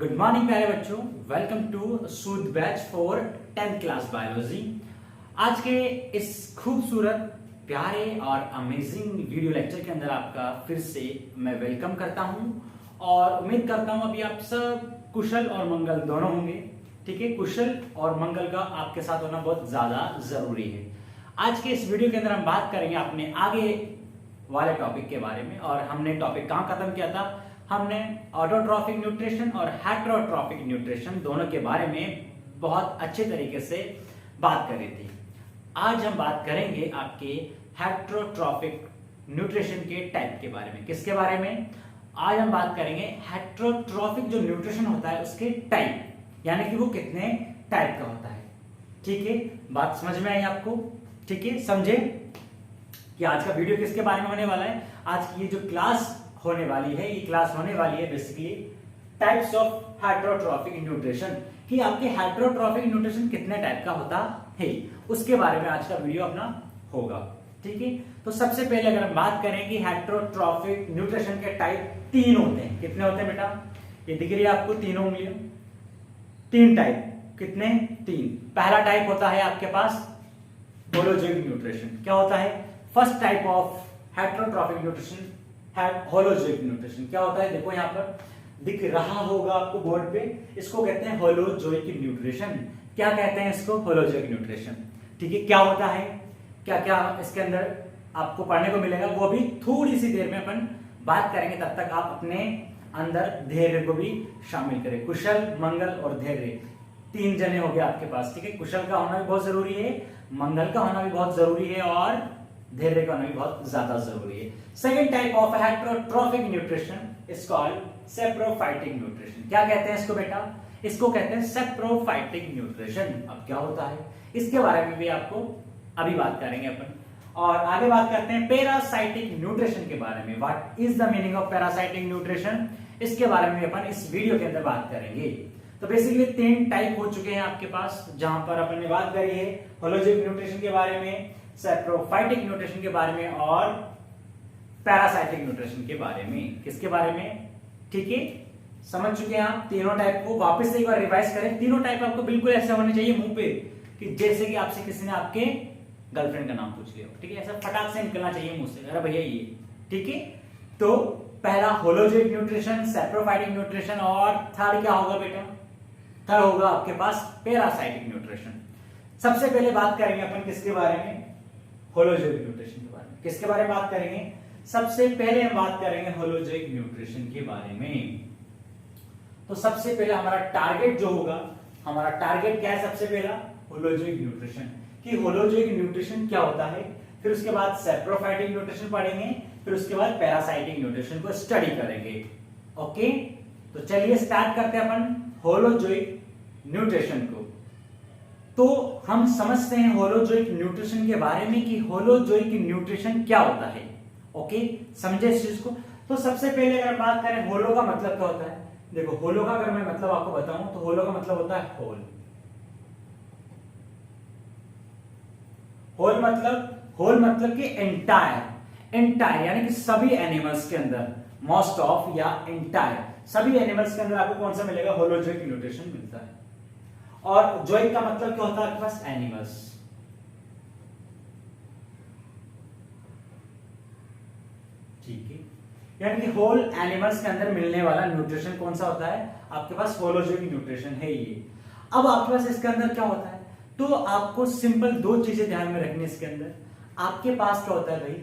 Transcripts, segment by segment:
Good morning प्यारे बच्चों, welcome to Sood batch for 10th class biology. आज के इस खूबसूरत प्यारे और अमेजिंग वीडियो लेक्चर के अंदर आपका फिर से मैं वेलकम करता हूं और उम्मीद करता हूं अभी आप सब कुशल और मंगल दोनों होंगे। ठीक है, कुशल और मंगल का आपके साथ होना बहुत ज्यादा जरूरी है। आज के इस वीडियो के अंदर हम बात करेंगे अपने आगे वाले टॉपिक के बारे में। और हमने टॉपिक कहां खत्म किया था? हमने ऑटोट्रॉफिक न्यूट्रिशन और हेटेरोट्रॉफिक न्यूट्रिशन दोनों के बारे में बहुत अच्छे तरीके से बात करी थी। आज हम बात करेंगे आपके हेटेरोट्रॉफिक न्यूट्रिशन के टाइप के बारे में। किसके बारे में? आज हम बात करेंगे हेटेरोट्रॉफिक जो न्यूट्रिशन होता है उसके टाइप, यानी कि वो कितने टाइप का होता है। ठीक है, बात समझ में आई आपको? ठीक है, समझे कि आज का वीडियो किसके बारे में होने वाला है। आज की ये जो क्लास होने वाली है, ये क्लास होने वाली है basically types of heterotrophic nutrition, कि आपके हेटेरोट्रॉफिक न्यूट्रिशन कितने टाइप का होता है, उसके बारे में आज का वीडियो अपना होगा। ठीक है, तो सबसे पहले अगर हम बात करें कि हेटेरोट्रॉफिक न्यूट्रिशन के टाइप 3 होते हैं। कितने होते हैं बेटा? ये दिख रही है आपको तीनों उंगलियां, 3 टाइप। कितने? 3। पहला टाइप होता है आपके पास होलोजिक न्यूट्रिशन। क्या होता है? First type of heterotrophic nutrition holozoic nutrition. क्या होता है? देखो यहां पर दिख रहा होगा आपको बोर्ड पे, इसको कहते हैं होलोजोइक न्यूट्रिशन। क्या कहते हैं इसको? Holozoic nutrition. ठीक है, क्या होता है, क्या क्या इसके अंदर आपको पढ़ने को मिलेगा, वो भी थोड़ी सी देर में अपन बात करेंगे। तब तक आप अपने अंदर धैर्य को भी शामिल करें। कुशल, मंगल और धैर्य 3 जने हो गए आपके पास। ठीक है, कुशल का होना भी बहुत जरूरी है, मंगल का होना भी बहुत जरूरी है और धैर्य का होना भी बहुत ज्यादा जरूरी है। Second type of heterotrophic nutrition is called saprophytic nutrition. क्या कहते हैं इसको बेटा? इसको कहते हैं सैप्रोफाइटिक न्यूट्रिशन। अब क्या होता है इसके बारे में भी आपको अभी बात करेंगे अपन। और आगे बात करते हैं पैरासाइटिक न्यूट्रिशन के बारे में। What is the meaning of parasitic nutrition, इसके बारे में अपन इस वीडियो के अंदर बात करेंगे। तो बेसिकली 3 टाइप हो चुके हैं आपके पास, जहां पर अपन ने बात करी है होलोजिक न्यूट्रिशन के बारे में, सैप्रोफाइटिक न्यूट्रिशन के बारे में और पैरासाइटिक न्यूट्रिशन के बारे में। किसके बारे में? ठीक है, समझ चुके हैं आप तीनों टाइप को। वापस से एक बार रिवाइज करें। तीनों टाइप आपको बिल्कुल ऐसे होने चाहिए मुंह पे, कि जैसे कि आपसे किसी ने आपके गर्लफ्रेंड का नाम पूछ लिया। ठीक है, ऐसा फटाक से निकलना चाहिए मुंह से, अरे भैया ये। ठीक है, तो पहला होलोजिक न्यूट्रिशन, सैप्रोफाइटिक न्यूट्रिशन, और थर्ड क्या होगा बेटा? थर्ड होगा आपके पास पैरासाइटिक न्यूट्रिशन। सबसे पहले बात करेंगे अपन किसके बारे में? होलोजिक न्यूट्रिशन के बारे में। किसके बारे में बात करेंगे? सबसे पहले हम बात करेंगे होलोजिक न्यूट्रिशन के बारे में। तो सबसे पहले हमारा टारगेट जो होगा, हमारा टारगेट क्या है? सबसे पहला होलोजिक न्यूट्रिशन, कि होलोजिक न्यूट्रिशन क्या होता है। फिर उसके बाद सैप्रोफाइटिक न्यूट्रिशन पढ़ेंगे, फिर उसके बाद पैरासाइटिक न्यूट्रिशन को स्टडी करेंगे। ओके, तो चलिए स्टार्ट करते हैं अपन होलोजिक न्यूट्रिशन को। तो हम समझते हैं होलोजोइक न्यूट्रिशन के बारे में कि होलोजोइक न्यूट्रिशन क्या होता है। ओके, समझे इस चीज को? तो सबसे पहले अगर बात करें होलो का मतलब क्या होता है, देखो होलो का अगर मैं मतलब आपको बताऊं तो होलो का मतलब होता है होल। होल मतलब कि एंटायर यानी कि सभी एनिमल्स के अंदर, मोस्ट ऑफ या एंटायर सभी एनिमल्स के अंदर आपको कौन सा मिलेगा? होलोजोइक न्यूट्रिशन मिलता है। और जोइक का मतलब क्या होता है आपके पास? एनिमल्स। ठीक है, यानी कि होल एनिमल्स के अंदर मिलने वाला न्यूट्रिशन कौन सा होता है? आपके पास होलोजिक न्यूट्रिशन है ये। अब आपके पास इसके अंदर क्या होता है? तो आपको सिंपल 2 चीजें ध्यान में रखनी है इसके अंदर। आपके पास क्या होता है भाई,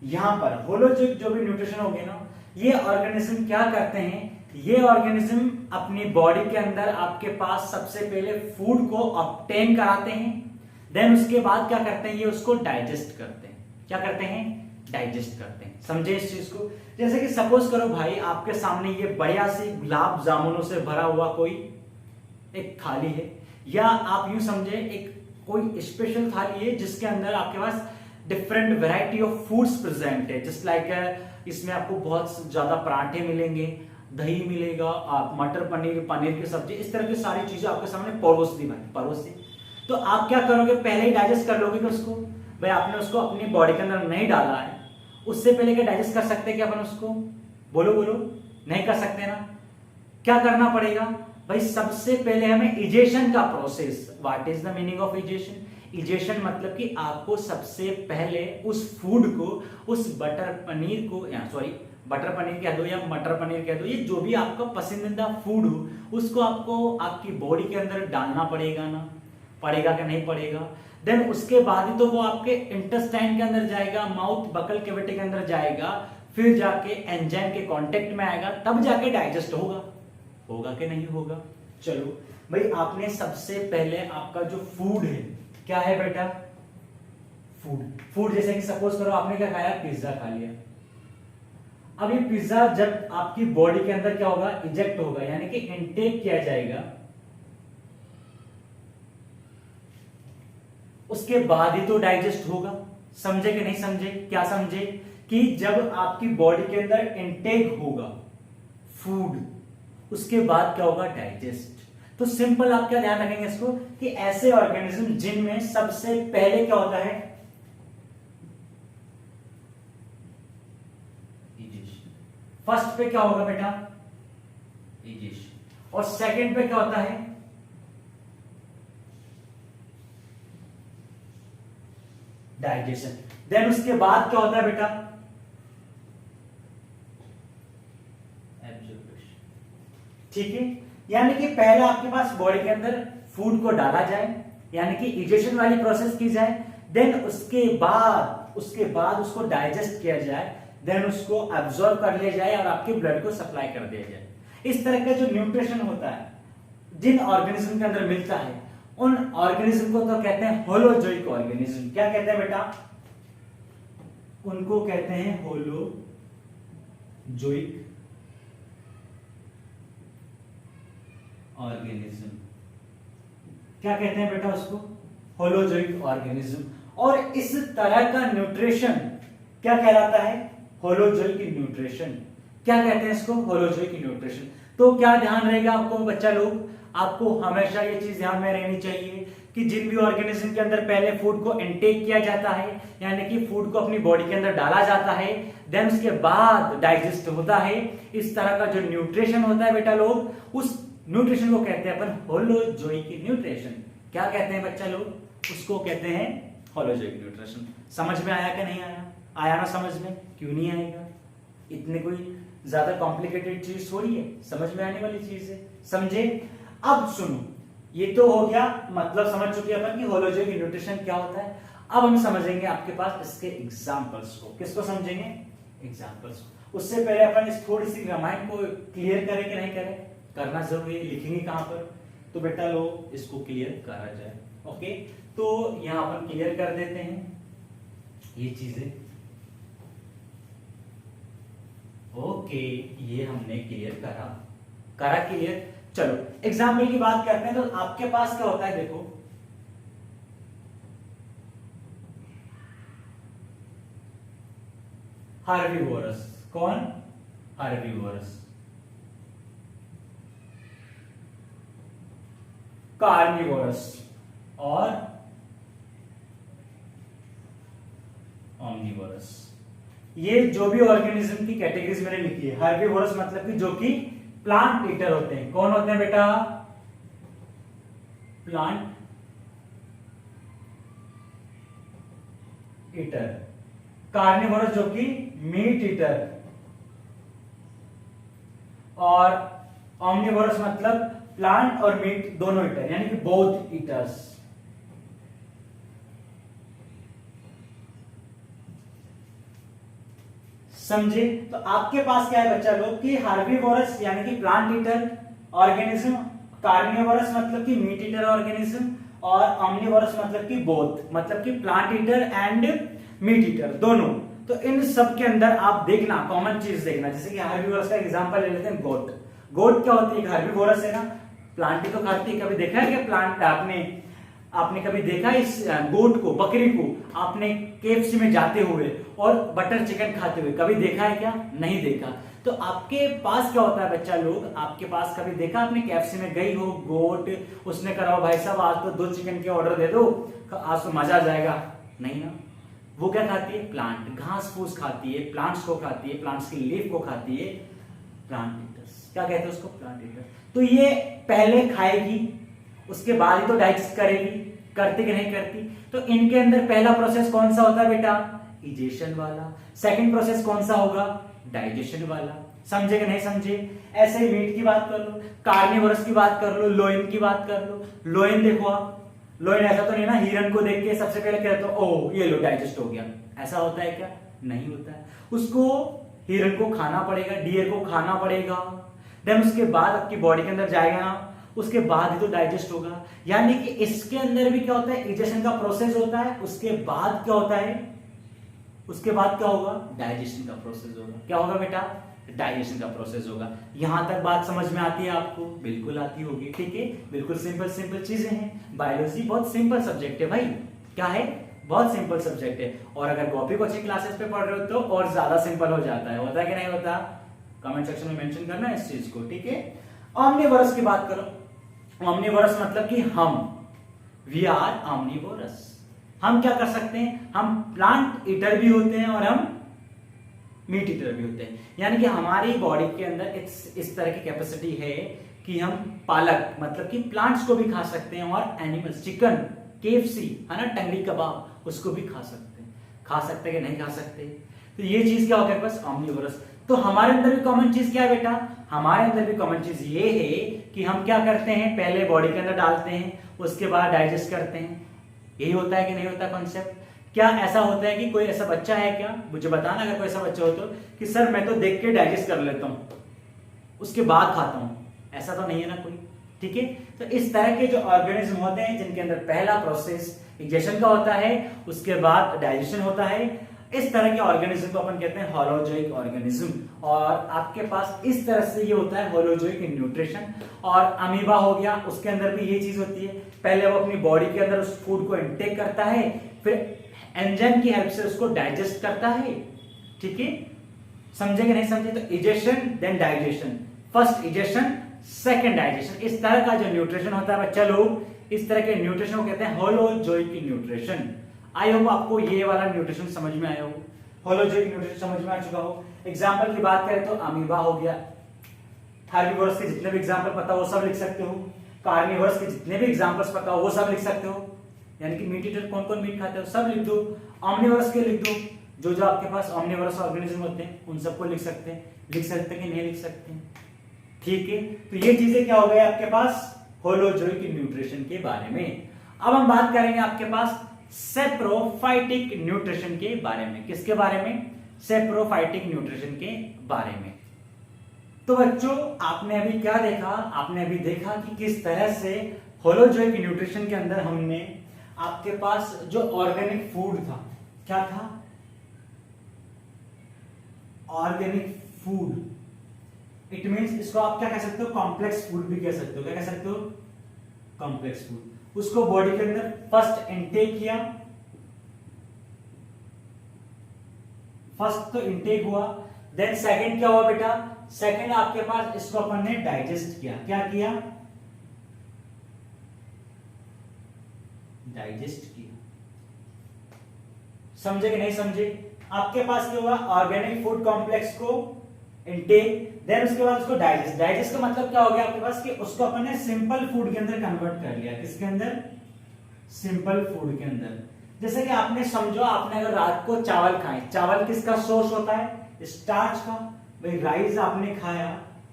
यहां पर होलोजिक जो भी न्यूट्रिशन होगी ना, ये ऑर्गेनिज्म क्या करते हैं, ये ऑर्गेनिज्म अपनी बॉडी के अंदर आपके पास सबसे पहले फूड को ऑब्टेन कराते हैं, देन उसके बाद क्या करते हैं, ये उसको डाइजेस्ट करते हैं। क्या करते हैं? डाइजेस्ट करते हैं। समझे इस चीज को? जैसे कि सपोज करो भाई आपके सामने ये बढ़िया सी गुलाब जामुनों से भरा हुआ कोई एक थाली है, या आप यूं समझे एक कोई स्पेशल थाली है जिसके अंदर आपके पास different variety of foods present है। जस्ट लाइक इसमें आपको बहुत ज्यादा पराठे मिलेंगे, दही मिलेगा, आप मटर पनीर की सब्जी, इस तरह की सारी चीजें आपके सामने परोस दी भाई, परोस दी। तो आप क्या करोगे? पहले ही डाइजेस्ट कर लोगे कि उसको भाई आपने उसको अपनी बॉडी के अंदर नहीं डाला है, उससे पहले क्या डाइजेस्ट कर सकते हैं क्या अपन उसको? बोलो बोलो, नहीं कर सकते ना। क्या करना पड़ेगा भाई? सबसे पहले हमें इजेशन का process, what is the meaning of egestion? Egestion मतलब कि आपको सबसे पहले उस फूड को, उस बटर पनीर को, या सॉरी बटर पनीर कह दो या मटर पनीर कह दो, ये जो भी आपका पसंदीदा फूड हो उसको आपको आपकी बॉडी के अंदर डालना पड़ेगा ना, पड़ेगा कि नहीं पड़ेगा? देन उसके बाद ही तो वो आपके इंटेस्टाइन के अंदर जाएगा, माउथ बकल कैविटी के अंदर जाएगा, फिर जाके एंजाइम के कांटेक्ट में आएगा, तब जाके डाइजेस्ट होगा। होगा कि नहीं होगा? चलो भाई, आपने सबसे पहले आपका जो फूड है, क्या है बेटा? फूड जैसे कि सपोज करो आपने क्या खाया? पिज्जा खा लिया। अब ये पिज्जा जब आपकी बॉडी के अंदर क्या होगा? इजेक्ट होगा, यानी कि इनटेक किया जाएगा, उसके बाद ही तो डाइजेस्ट होगा। समझे कि नहीं समझे? क्या समझे? कि जब आपकी बॉडी के अंदर इनटेक होगा फूड, उसके बाद क्या होगा? डाइजेस्ट। तो सिंपल आप क्या ध्यान रखेंगे इसको, कि ऐसे ऑर्गेनिज्म जिनमें सबसे पहले क्या होता है? फर्स्ट पे क्या होगा बेटा? इजेशन। और सेकंड पे क्या होता है? डाइजेशन। देन उसके बाद क्या होता है बेटा? एब्जॉर्प्शन। ठीक है, यानी कि पहले आपके पास बॉडी के अंदर फूड को डाला जाए, यानी कि इजेशन वाली प्रोसेस की जाए, देन उसके बाद उसको डाइजेस्ट किया जाए, देन उसको एब्जॉर्ब कर लिया जाए और आपके ब्लड को सप्लाई कर दिया जाए। इस तरह का जो न्यूट्रिशन होता है जिन ऑर्गेनिज्म के अंदर मिलता है, उन ऑर्गेनिज्म को तो कहते हैं होलोजोइक ऑर्गेनिज्म। क्या कहते हैं बेटा? उनको कहते हैं होलोजोइक ऑर्गेनिज्म। क्या कहते हैं बेटा उसको? Holozoic organism. और इस तरह का न्यूट्रिशन क्या कहलाता है? Holozoic nutrition. क्या कहते हैं इसको? Holozoic nutrition. तो क्या ध्यान रहेगा आपको बच्चा लोग? आपको हमेशा ये चीज ध्यान में रहनी चाहिए कि जिन भी ऑर्गेनिज्म के अंदर पहले फूड को इनटेक किया जाता है, यानी कि फूड को अपनी बॉडी के अंदर डाला जाता है, देन उसके बाद डाइजेस्ट होता है, इस तरह का जो न्यूट्रिशन होता है बेटा लोग, उस न्यूट्रिशन को कहते हैं अपन होलोजोइक न्यूट्रिशन। क्या कहते हैं बच्चा लोग? उसको कहते हैं होलोजोइक न्यूट्रिशन। समझ में आया कि नहीं आया? आया ना समझ में? क्यों नहीं आएगा? इतनी कोई ज्यादा कॉम्प्लिकेटेड चीज थोड़ी है, समझ में आने वाली चीज है। समझे? अब सुनो, ये तो हो गया, मतलब समझ चुके अपन कि होलोजोइक न्यूट्रिशन क्या होता है। अब हम समझेंगे आपके पास इसके एग्जांपल्स को। किसको समझेंगे? एग्जांपल्स को। उससे पहले अपन इस थोड़ी सी रामायण को क्लियर करें कि नहीं करें? करना जरूरी है। लिखेंगे कहां पर? तो बेटा लो इसको क्लियर करा जाए। ओके, तो यहां अपन क्लियर कर देते हैं ये चीजें। ओके, ये हमने क्लियर करा क्लियर। चलो एग्जाम्पल की बात करते हैं। तो आपके पास क्या होता है? देखो, हर्बीवोरस। कौन? हर्बीवोरस। कार्निवोरस और ओमनिवोरस। ये जो भी ऑर्गेनिज्म की कैटेगरीज मैंने लिखी है, हर्बीवोरस मतलब कि जो कि प्लांट ईटर होते हैं। कौन होते हैं बेटा? Plant eater. कार्निवोरस जो कि मीट ईटर, और ओमनिवोरस मतलब प्लांट और मीट दोनों ईटर, यानी कि बोथ ईटर्स। समझे? तो आपके पास क्या है बच्चा लोग कि हर्बीवोरस यानी कि प्लांट ईटर ऑर्गेनिज्म, कार्निवोरस मतलब कि मीट ईटर ऑर्गेनिज्म, और ओमनिवोरस मतलब कि बोथ, मतलब कि plant eater and meat eater दोनों। तो इन सब के अंदर आप देखना, कॉमन चीज देखना, जैसे कि हर्बीवोरस का एग्जांपल ले लेते हैं, गोट। गोट क्या होती है? हर्बीवोरस है ना, प्लांट ही तो खाती है। कभी देखा है क्या प्लांट? आपने कभी देखा इस गोट को, बकरी को आपने केएफसी में जाते हुए और बटर चिकन खाते हुए कभी देखा है क्या? नहीं देखा। तो आपके पास क्या होता है बच्चा लोग? आपके पास कभी देखा आपने केएफसी में गई हो गोट, उसने कहा भाई साहब आज तो 2 चिकन के ऑर्डर दे दो, आज तो मजा आ जाएगा? नहीं ना। वो क्या खाती है? प्लांट, घास फूस खाती है, प्लांट्स को खाती है, प्लांट्स की लीफ को खाती है, प्लांट ईटर्स। क्या कहते हैं उसको, प्लांट ईटर। तो ये पहले खाएगी, उसके बाद ही तो डाइजेस्ट करेगी, करती कि नहीं करती। तो इनके अंदर पहला प्रोसेस कौन सा होता है बेटा, इजेशन वाला। सेकंड प्रोसेस कौन सा होगा, डाइजेशन वाला। समझे कि नहीं समझे। ऐसे ही मीट की बात कर लो, कार्निवोरस की बात कर लो, लोइन की बात कर लो। लोइन देखो आप, लोइन ऐसा तो नहीं ना हिरन को देख के सबसे पहले कहते हो ओ ये लो डाइजेस्ट हो गया, ऐसा होता है क्या, नहीं होता है। उसको हिरन को खाना पड़ेगा, डियर को खाना पड़ेगा, देन उसके बाद आपकी बॉडी के अंदर जाएगा ना, उसके बाद ही तो डाइजेस्ट होगा। यानी कि इसके अंदर भी क्या होता है, इजेशन का प्रोसेस होता है, उसके बाद क्या होता है, उसके बाद क्या होगा, डाइजेशन का प्रोसेस होगा। क्या होगा बेटा, डाइजेशन का प्रोसेस होगा। यहां तक बात समझ में आती है आपको, बिल्कुल आती होगी, ठीक है। बिल्कुल सिंपल सिंपल चीजें हैं। बायोलॉजी बहुत सिंपल सब्जेक्ट है भाई, क्या है, बहुत सिंपल सब्जेक्ट है। और अगर कॉपी कोचिंग क्लासेस पे पढ़ रहे हो तो और ज्यादा सिंपल हो जाता है। होता है कि नहीं होता, कमेंट सेक्शन में मेंशन करना इस चीज को, ठीक है। ऑमनिवोरस की बात करो। ऑमनिवोरस मतलब कि हम, वी आर ऑमनिवोरस। हम क्या कर सकते हैं, हम प्लांट ईटर भी होते हैं और हम मीट ईटर भी होते हैं। यानी कि हमारी बॉडी के अंदर इस तरह की कैपेसिटी है कि हम पालक मतलब कि प्लांट्स को भी खा सकते हैं और एनिमल्स, चिकन, केएफसी है ना, टंगड़ी कबाब, उसको भी खा सकते हैं। खा सकते कि नहीं खा सकते। तो ये चीज क्या होगा बस ऑमनिवोरस। तो हमारे अंदर भी कॉमन चीज क्या है बेटा, हमारे अंदर भी कॉमन चीज ये है कि हम क्या करते हैं, पहले बॉडी के अंदर डालते हैं, उसके बाद डाइजेस्ट करते हैं। यही होता है कि नहीं होता कॉन्सेप्ट। क्या ऐसा होता है कि कोई ऐसा बच्चा है क्या, मुझे बताना अगर कोई ऐसा बच्चा हो तो, कि सर मैं तो देख के डाइजेस्ट कर लेता हूं उसके बाद खाता हूं, ऐसा तो नहीं है ना कोई, ठीक है। तो इस तरह के जो ऑर्गेनिज्म होते हैं जिनके अंदर पहला प्रोसेस इजेशन का होता है, उसके बाद डाइजेशन होता है, इस तरह के ऑर्गेनिज्म को अपन कहते हैं होलोजोइक ऑर्गेनिज्म। और आपके पास इस तरह से ये होता है होलोजोइक न्यूट्रिशन। और अमीबा हो गया, उसके अंदर भी ये चीज होती है, पहले वो अपनी बॉडी के अंदर उस फूड को इंटेक करता है, फिर एंजाइम की हेल्प से उसको डाइजेस्ट करता है, ठीक है। समझे कि नहीं समझे। तो ingestion then digestion, first ingestion second digestion, इस तरह का जो न्यूट्रिशन होता है बच्चा लोग, इस तरह के न्यूट्रिशन को कहते हैं होलोजोइक न्यूट्रिशन। आई होप आपको ये वाला न्यूट्रिशन समझ में आया हो, होलोजोइक न्यूट्रिशन समझ में आ चुका हो। एग्जाम्पल की बात करें तो अमीबा हो गया, हार्बीवोरस के जितने भी एग्जाम्पल पता हो वो सब लिख सकते हो, कार्निवोरस के जितने भी एग्जाम्पल्स पता हो वो सब लिख सकते हो। यानी कि मीट ईटर कौन कौन मीट खाते हो सब लिख दो, ऑमनिवोरस के लिख दो, जो जो आपके पास ऑमनिवोरस ऑर्गेनिज्म होते हैं उन सबको लिख सकते हैं। लिख सकते हैं कि नहीं लिख सकते हैं, ठीक है। तो ये चीजें क्या हो गए आपके पास होलोजोइक न्यूट्रिशन के बारे में। अब हम बात करेंगे आपके पास सेप्रोफाइटिक न्यूट्रिशन के बारे में। किसके बारे में, सेप्रोफाइटिक न्यूट्रिशन के बारे में। तो बच्चों आपने अभी क्या देखा, आपने अभी देखा कि किस तरह से होलोजोइक न्यूट्रिशन के अंदर हमने आपके पास जो ऑर्गेनिक फूड था, क्या था, ऑर्गेनिक फूड। इट मींस इसको आप क्या कह सकते हो, कॉम्प्लेक्स फूड भी कह सकते हो। क्या कह सकते हो, कॉम्प्लेक्स फूड। उसको बॉडी के अंदर फर्स्ट इनटेक किया, फर्स्ट तो इनटेक हुआ, देन सेकंड क्या हुआ बेटा, सेकंड आपके पास इसको अपन ने डाइजेस्ट किया। क्या किया, डाइजेस्ट किया। समझे कि नहीं समझे। आपके पास क्या हुआ, ऑर्गेनिक फूड कॉम्प्लेक्स को इनटेक, देन उसके बाद उसको डाइजेस्ट। डाइजेस्ट का मतलब क्या हो गया आपके पास कि उसको अपन ने सिंपल फूड के अंदर कन्वर्ट कर लिया। किसके अंदर, सिंपल फूड के अंदर। जैसे कि आपने समझो, आपने अगर रात को चावल खाए, चावल किसका सोर्स होता है, स्टार्च का। भाई राइस आपने खाया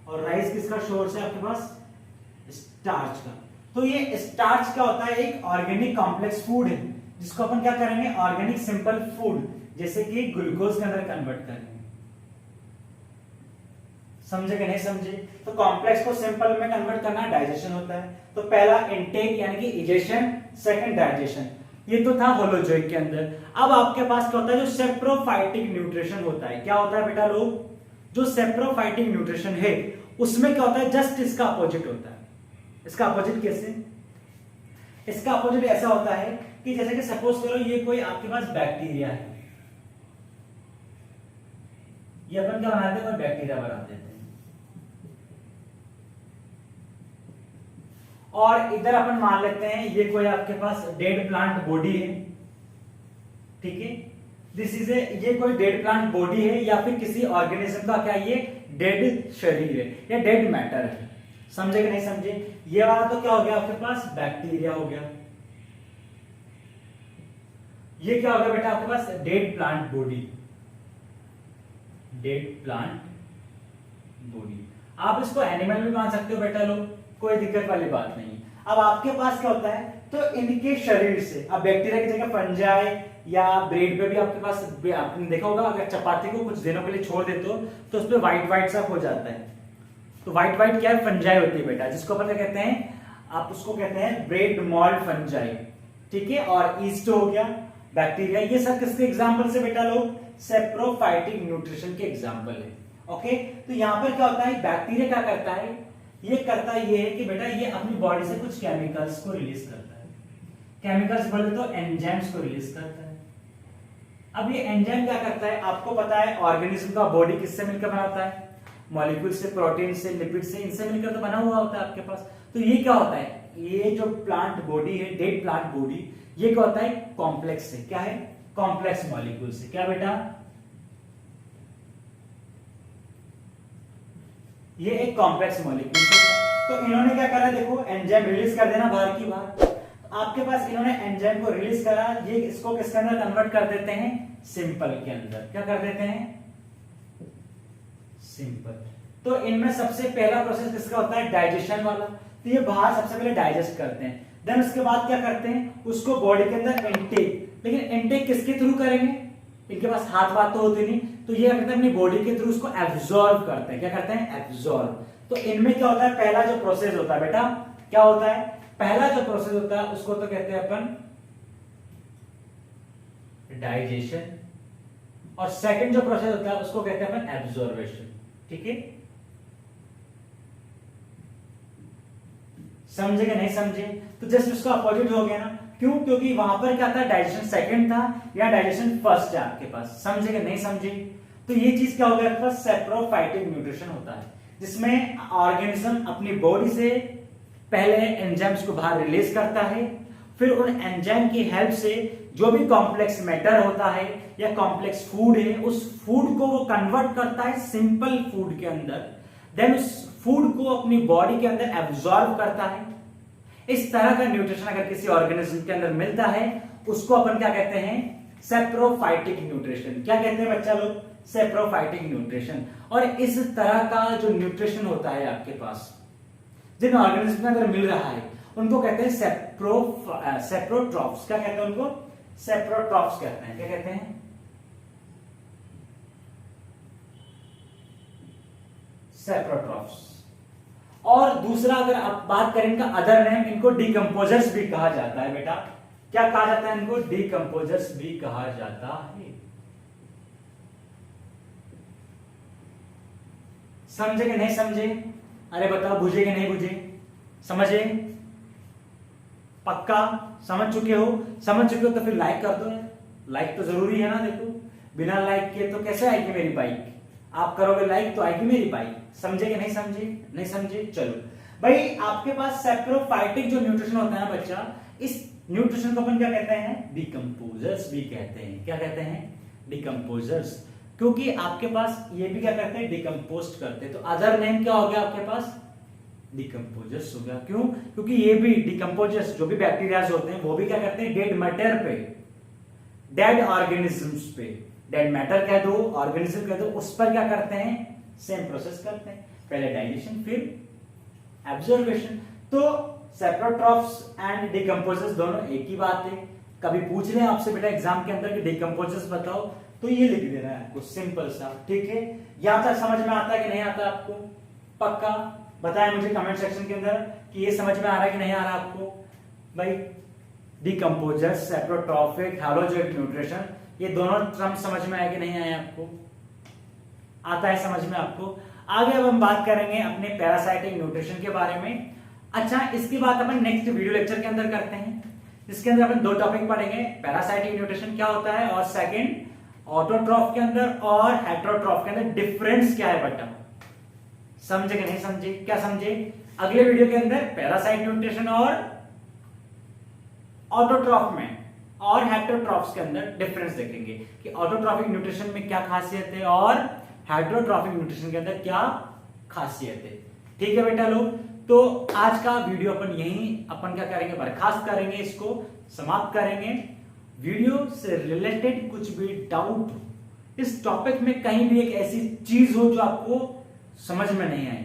और राइस किसका सोर्स है आपके पास, स्टार्च का। तो ये स्टार्च क्या होता है, एक ऑर्गेनिक कॉम्प्लेक्स फूड है जिसको अपन क्या करेंगे, ऑर्गेनिक सिंपल फूड जैसे कि ग्लूकोज के अंदर कन्वर्ट करेंगे। समझे कि नहीं समझे। तो कॉम्प्लेक्स को सिंपल में कन्वर्ट करना डाइजेशन होता है। तो पहला इनटेक यानी कि इजेशन, सेकंड डाइजेशन। ये तो था होलोजोइक के अंदर। अब आपके पास क्या होता है, जो सेप्रोफाइटिक न्यूट्रिशन होता है। क्या होता है बेटा लोग, जो सेप्रोफाइटिक न्यूट्रिशन है उसमें क्या होता है, जस्ट इसका अपोजिट होता है। इसका अपोजिट कैसे, इसका अपोजिट ऐसा होता है कि जैसे कि सपोज करो ये कोई आपके पास बैक्टीरिया है, ये अपन क्या बनाते हैं, बैक्टीरिया बना देते हैं। और इधर अपन मान लेते हैं ये कोई आपके पास डेड प्लांट बॉडी है, ठीक है। दिस इज ए, ये कोई डेड प्लांट बॉडी है या फिर किसी ऑर्गेनिज्म का क्या ये डेड शरीर है या डेड मैटर है। समझे कि नहीं समझे? ये वाला तो क्या हो गया आपके पास, बैक्टीरिया हो गया। ये क्या हो गया बेटा आपके पास, dead plant body, dead plant body. आप इसको एनिमल भी मान सकते हो बेटा लोग, कोई दिक्कत वाली बात नहीं। अब आपके पास क्या होता है, तो इनके शरीर से, अब बैक्टीरिया की जगह फंजाई या ब्रेड पे भी आपके पास, आपने देखा होगा अगर चपाती को कुछ दिनों के लिए छोड़ देते हो तो उस पर व्हाइट व्हाइट सा हो जाता है। तो व्हाइट व्हाइट क्या है, फंजाई होती है बेटा, जिसको अपन कहते हैं, आप उसको कहते हैं ब्रेड मोल्ड फंजाई, ठीक है। और ईस्ट हो गया बैक्टीरिया। ये सब किसके एग्जांपल से बेटा लोग, सेप्रोफाइटिक न्यूट्रिशन के एग्जांपल है। ओके, तो यहां पर क्या होता है, बैक्टीरिया क्या करता है, ये करता ये है कि बेटा ये अपनी बॉडी से कुछ केमिकल्स को रिलीज करता है। केमिकल्स बोले तो एंजाइम्स को रिलीज करता है। अब ये एंजाइम क्या करता है, आपको पता है ऑर्गेनिज्म का बॉडी किससे मिलकर बना होता है, मॉलिक्यूल से, प्रोटीन से, लिपिड से, इनसे मिलकर तो बना हुआ होता है आपके पास। तो ये क्या होता है, ये जो प्लांट बॉडी है, डेड प्लांट बॉडी, ये क्या होता है, कॉम्प्लेक्स से, क्या है, कॉम्प्लेक्स मॉलिक्यूल से। क्या बेटा, ये एक कॉम्प्लेक्स मॉलिक्यूल है। तो इन्होंने क्या करा, देखो एंजाइम रिलीज कर देना बाहर की बाहर। आपके पास इन्होंने एंजाइम को रिलीज करा, ये इसको किसके अंदर कन्वर्ट कर देते हैं, सिंपल के अंदर। क्या कर देते हैं, सिंपल। तो इनमें सबसे पहला प्रोसेस किसका होता है, डाइजेशन वाला। तो ये बाहर सबसे पहले डाइजेस्ट करते हैं, देन उसके बाद क्या करते हैं, उसको बॉडी के अंदर इनटेक। लेकिन इनटेक किसके थ्रू करेंगे, इनके पास हाथ बात तो होती नहीं, तो ये करते हैं अपनी बॉडी के थ्रू उसको एब्जॉर्ब करते हैं। क्या करते हैं, एब्जॉर्ब। तो इनमें क्या होता है, पहला जो प्रोसेस होता है बेटा, क्या होता है, पहला जो प्रोसेस होता है उसको तो कहते हैं अपन डाइजेशन, और सेकंड जो प्रोसेस होता है उसको कहते हैं अपन एब्जॉर्बेशन। ठीक है, समझे कि नहीं समझे? तो जस्ट उसका अपोजिट हो गया ना, क्यों, क्योंकि वहां पर क्या था, डाइजेशन सेकंड था या डाइजेशन फर्स्ट है आपके पास। समझे कि नहीं समझे? तो ये चीज क्या हो गया आपके पास, सेप्रोफाइटिक न्यूट्रिशन होता है, जिसमें ऑर्गेनिज्म अपनी बॉडी से पहले एंजाइम्स को बाहर रिलीज करता है, फिर उन एंजाइम की हेल्प से जो भी कॉम्प्लेक्स मैटर होता है या कॉम्प्लेक्स फूड है, उस फूड को वो कन्वर्ट करता है सिंपल फूड के अंदर, देन उस फूड को अपनी बॉडी के अंदर एब्जॉर्ब करता है। इस तरह का न्यूट्रिशन अगर किसी ऑर्गेनिज्म के अंदर मिलता है, उसको अपन क्या कहते हैं, सेप्रोफाइटिक न्यूट्रिशन। क्या कहते हैं बच्चा लोग, सेप्रोफाइटिक न्यूट्रिशन। और इस तरह का जो न्यूट्रिशन होता है आपके पास, जिन ऑर्गेनिज्म में अगर मिल रहा है, उनको कहते हैं सेप्रोट्रॉफ्स। क्या कहते हैं उनको, सेप्रोट्रॉफ्स कहते हैं। क्या कहते हैं, सेप्रोट्रॉफ्स। और दूसरा अगर आप बात करें इनका अदर नेम, इनको डिकम्पोजर्स भी कहा जाता है बेटा। क्या कहा जाता है इनको, डिकम्पोजर्स भी कहा जाता है। समझे कि नहीं समझे? अरे बताओ, बुझे कि नहीं बुझे, समझे, पक्का समझ चुके हो? समझ चुके हो तो फिर लाइक कर दो, लाइक तो जरूरी है ना। देखो बिना लाइक के तो कैसे आएगी मेरी बाइक, आप करोगे लाइक तो आएगी मेरी बाइक। समझे कि नहीं समझे? नहीं समझे, चलो भाई। आपके पास सेप्रोफाइटिक जो न्यूट्रिशन होता है बच्चा, इस न्यूट्रिशन को अपन क्या कहते हैं, डिकम्पोजर्स भी कहते हैं। क्या कहते हैं, डिकम्पोजर्स। क्योंकि आपके पास ये भी क्या करते हैं, डिकम्पोस्ट करते हैं। तो अदर नेम क्या हो गया आपके पास, डिकम्पोजर्स हो गया। क्यों, क्योंकि ये भी डिकम्पोजर्स, जो भी बैक्टीरियाज होते हैं, वो भी क्या करते हैं, डेड मैटर पे, डेड ऑर्गेनिजम्स पे, डेड मैटर कह दो, ऑर्गेनिज्म कह दो, उस पर क्या करते हैं, सेम प्रोसेस करते हैं। पहले डाइजेशन फिर एब्जॉर्बेशन। तो सेप्रोट्रॉफ्स एंड डिकम्पोजर्स दोनों एक ही बात है। कभी पूछ रहे हैं आपसे बेटा एग्जाम के अंदर कि डिकम्पोजर्स बताओ, तो ये लिख देना है आपको, सिंपल सा। ठीक है, यहां तक समझ में आता है कि नहीं आता आपको? पक्का बताएं मुझे कमेंट सेक्शन के अंदर कि ये समझ में आ रहा है कि नहीं आ रहा आपको भाई। डिकम्पोजर्स, सेप्रोट्रॉफिक, हैलोजोइक न्यूट्रिशन, ये दोनों टर्म समझ में आए कि नहीं आए आपको? आता है समझ में आपको? आगे अब हम बात करेंगे अपने पैरासाइटिक न्यूट्रिशन के बारे में। अच्छा, इसकी बात अपन नेक्स्ट वीडियो लेक्चर के अंदर करते हैं, जिसके अंदर अपन दो टॉपिक पढ़ेंगे, पैरासाइटिक न्यूट्रिशन क्या होता है, और सेकंड ऑटोट्रॉफ के अंदर और हेटेरोट्रॉफ के अंदर डिफरेंस क्या है बेटा। समझे कि नहीं समझे? क्या समझे? अगले वीडियो के अंदर पैरासाइट न्यूट्रिशन और ऑटोट्रॉफ में और हेटेरोट्रॉफ्स के अंदर डिफरेंस देखेंगे कि ऑटोट्रॉफिक न्यूट्रिशन में क्या खासियत है और हेटेरोट्रॉफिक न्यूट्रिशन के अंदर क्या खासियत है। ठीक है बेटा लोग, तो आज का वीडियो अपन क्या करेंगे, बर्खास्त करेंगे, इसको समाप्त करेंगे। वीडियो से रिलेटेड कुछ भी डाउट, इस टॉपिक में कहीं भी एक ऐसी चीज हो जो आपको समझ में नहीं आई,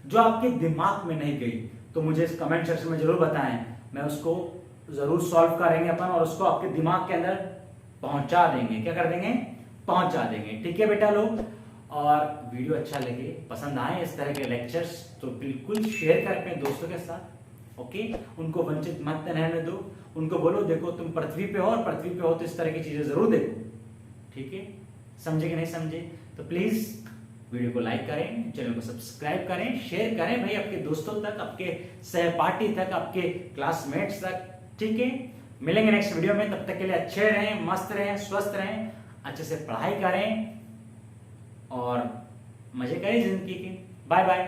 जो आपके दिमाग में नहीं गई, तो मुझे इस कमेंट सेक्शन में जरूर बताएं। मैं उसको जरूर सॉल्व करेंगे अपन और उसको आपके दिमाग के अंदर पहुंचा देंगे। क्या कर देंगे, पहुंचा देंगे। ठीक है बेटा लोग, और वीडियो अच्छा लगे, पसंद आए इस तरह के लेक्चर्स, तो बिल्कुल शेयर कर अपने दोस्तों के साथ। ओके, उनको वंचित मत रहने दो, उनको बोलो देखो तुम पृथ्वी पे हो और पृथ्वी पे हो तो इस तरह की चीजें जरूर देखो। ठीक है, समझे कि नहीं समझे, तो प्लीज वीडियो को लाइक करें, चैनल को सब्सक्राइब करें, शेयर करें भाई आपके दोस्तों तक, आपके सहपाठी तक, आपके क्लासमेट्स तक। ठीक है, मिलेंगे नेक्स्ट वीडियो में, तब तक के लिए अच्छे रहें, मस्त रहें, स्वस्थ रहें, अच्छे से पढ़ाई करें और मजे करें जिंदगी के। Bye bye.